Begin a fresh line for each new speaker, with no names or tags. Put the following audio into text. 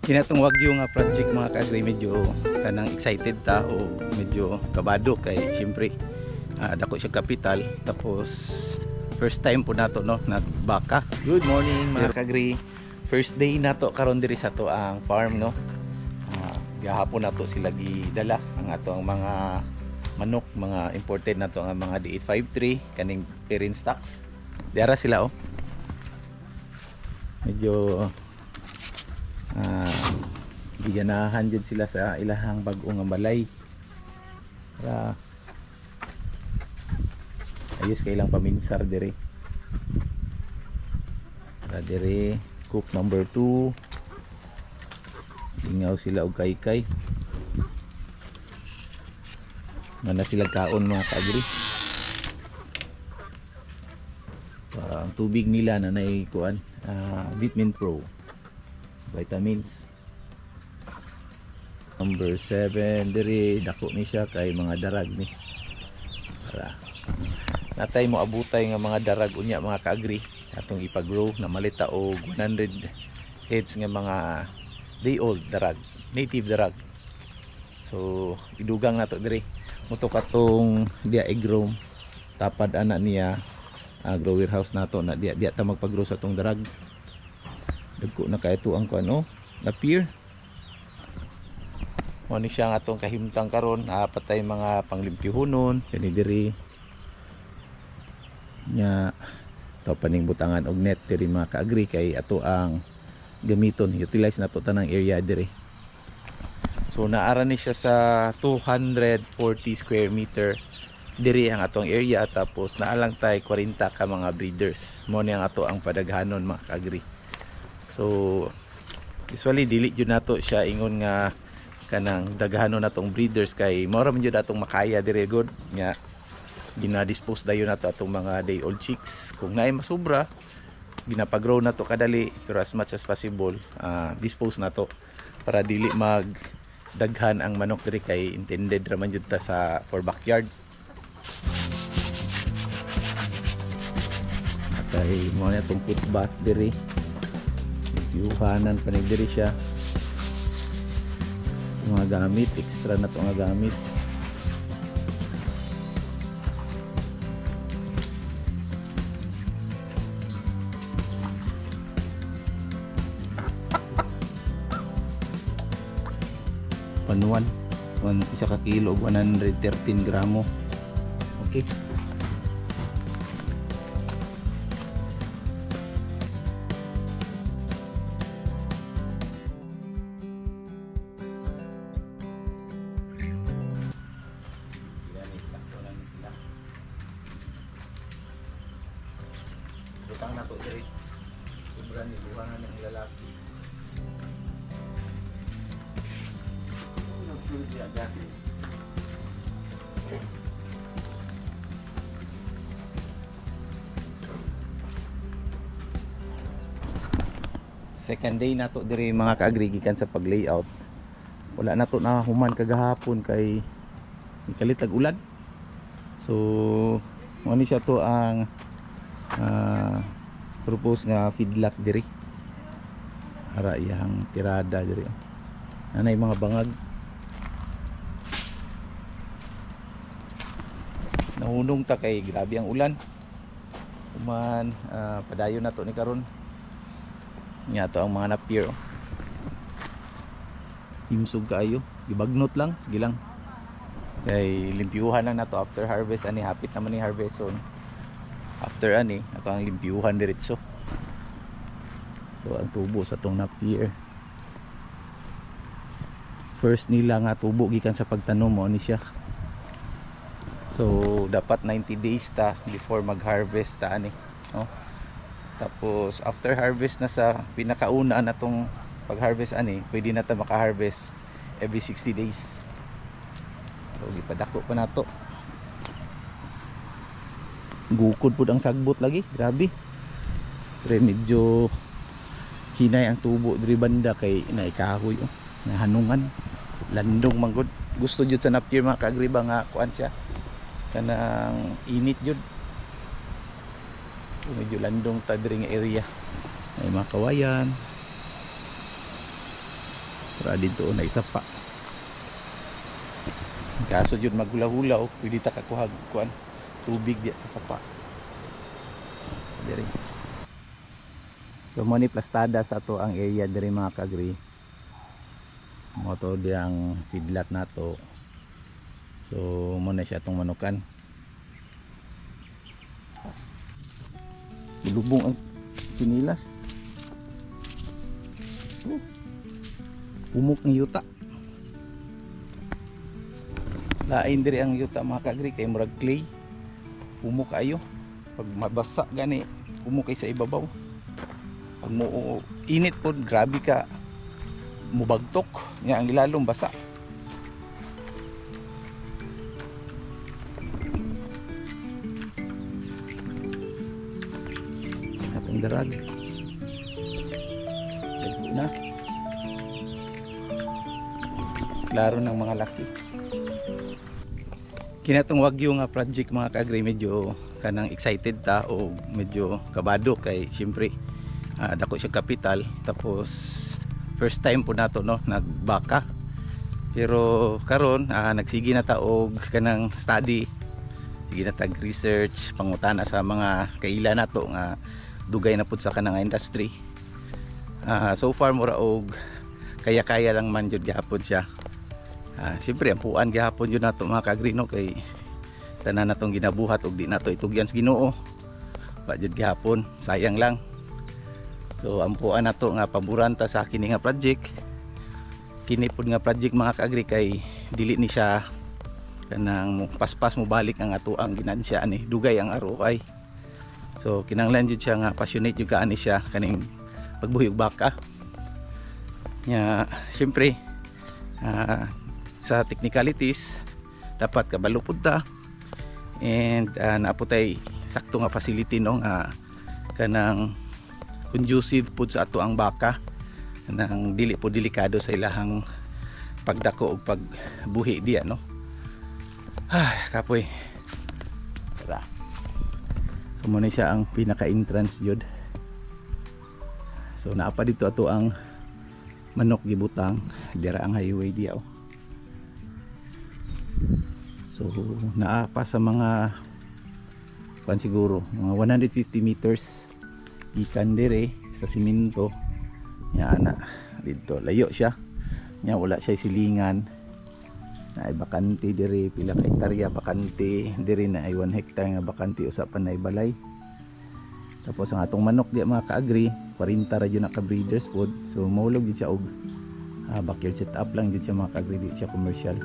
Kinatong wagyo nga project mga kaagri, medyo kanang excited ta o medyo kabado kay siyempre dako siya kapital, tapos first time po nato no nagbaka. Good morning mga kaagri, first day nato karon diri sa to ang farm no. Gahapon nato sila gidala ang ato ang mga manok, mga imported nato ang mga D853 kaning parent stocks. Diara sila oh. Medyo giganahan dyan sila sa ilahang bagong nga balay para ayos kailang paminsar dire para dire cook number 2 ingaw sila og kay mana sila kaon mga kaagri. Ang tubig nila na naikuan Vitamin Pro vitamins. Number 7 diri dako ni siya kay mga darag ni. Para natay mo abutay nga mga darag unya mga kaagri atong ipagrow na malita og 100 heads nga mga day old darag, native darag. So idugang nato diri. Muto katong dia egg room tapad ana niya grower house nato na dia ta magpagrow sa tong darag. Dagko na kay ito ang kuno na pier. Mo ni siya nga atong kahimtang karon, patay mga panglimpyuhonon kani diri nya to paning butangan og net diri mga kaagri kay ato ang gamiton, utilize nato tanang area diri. So naara ni siya sa 240 square meter diri ang atong area, tapos naalang tay 40 ka mga breeders. Mo ni ang ato ang padaghanon mga kaagri. So usually dili jud nato siya ingon nga kanang daghanon natong breeders kay mora man jud atong makaya dire good nga gina-dispose dayon nato atong mga day old chicks. Kung naay masobra ginapagrow nato kadali, pero as much as possible dispose nato para dili mag daghan ang manok diri kay intended ra man jud ta sa for backyard. Kay mo na itong foot bath diri, yuhanan pa ni diri siya mga gamit, extra na ito nga gamit. Panuan isa ka kilo 113 gramo. Okay. Butang na to diri. Sobra ni buhangan ng lalaki. Second day na to diri mga kaagri gikan sa pag-layout. Wala na to na human kagahapon kay mikalitag ulan. So mo ni siya to ang propose nga feedlot diri ara iyang tirada diri. Nanay mga bangag nahunong ta kay grabe ang ulan human. Padayon na to ni karon nya to ang mga napier himsog kaayo, gibagnot lang, sige lang kay limpyuhan lang na to after harvest ani, hapit naman ni harvest. So after ani ato ang limpyuhan diretso. So ang tubo sa tong napier first nila nga tubo gikan sa pagtanom mo ni siya. So dapat 90 days ta before mag-harvest ta ani, no? Tapos after harvest na sa pinakauna na tong pag-harvest ani, pwede na ta maka-harvest every 60 days. So gipadako pa nato. Gukod pud ang sagbot lagi, grabe. Pero medyo hinay ang tubo diri banda kay naikahoy nahanungan. Landong manggod. Gusto jud sa napier mga kaagri ba nga kuan siya. Kanang init jud. Medyo landong ta diri nga area. May mga kawayan. para dito na isa pa. Kaso yun maghula-hula o pwede ta kakuha kuan tubig diya sa sapa. Diri. So mo ni plastada sa to ang area diri mga ka-agri. Mo to diyang feedlot nato. So mo na siya tong manukan. Lubong ang sinilas. Umok ng yuta. Lain diri ang yuta mga ka-agri kay murag clay. Umok kayo. Pag mabasa gani, umok kay sa ibabaw. Pag mo init po, grabe ka mubagtok. Nga ang ilalong basa. Atong darag. Dagko na. Klaro ng mga laki. Kinatong wagyo nga project mga ka-agri, medyo kanang excited ta o medyo kabado kay siyempre dako siya kapital, tapos first time po nato no nagbaka, pero karon nagsigi na ta og kanang study, sige na tag research pangutana sa mga kaila nato nga dugay na pud sa kanang industry. So far mura og kaya-kaya lang man jud gihapon siya. Siyempre ang puan gihapon yun nato mga ka-agri no, kay tanan natong ginabuhat og di nato itugyan sa Ginoo. Wa jud gihapon, sayang lang. So ang puan nato nga paboranta sa kini nga project. Kini pud nga project mga ka-agri kay dili ni siya kanang paspas mo balik ang ato ang ginansya ani, dugay ang ROI. So kinahanglan jud siya nga passionate jud kaani siya kaning pagbuhi og baka. Nya siyempre sa technicalities dapat kabalo pud ta, and naaputay sakto nga facility no nga kanang conducive pud sa ato ang baka, nang dili po delikado sa ilahang pagdako og pagbuhi diya no. Kapoy tara. So muna siya ang pinaka entrance jud. So naapa dito ato ang manok gibutang dira ang highway diya. So naapa sa mga kuan siguro mga 150 meters ikan dire sa simento nya ana dito layo siya nya, wala siya silingan na ay bakante dire, pila ka hektarya bakante dire, na ay 1 hectare nga bakante usapan na balay. Tapos ang atong manok di mga ka-agri 40 ra jud na ka breeders food, so maulog gid siya og backyard setup lang gid siya mga ka-agri, di siya commercial.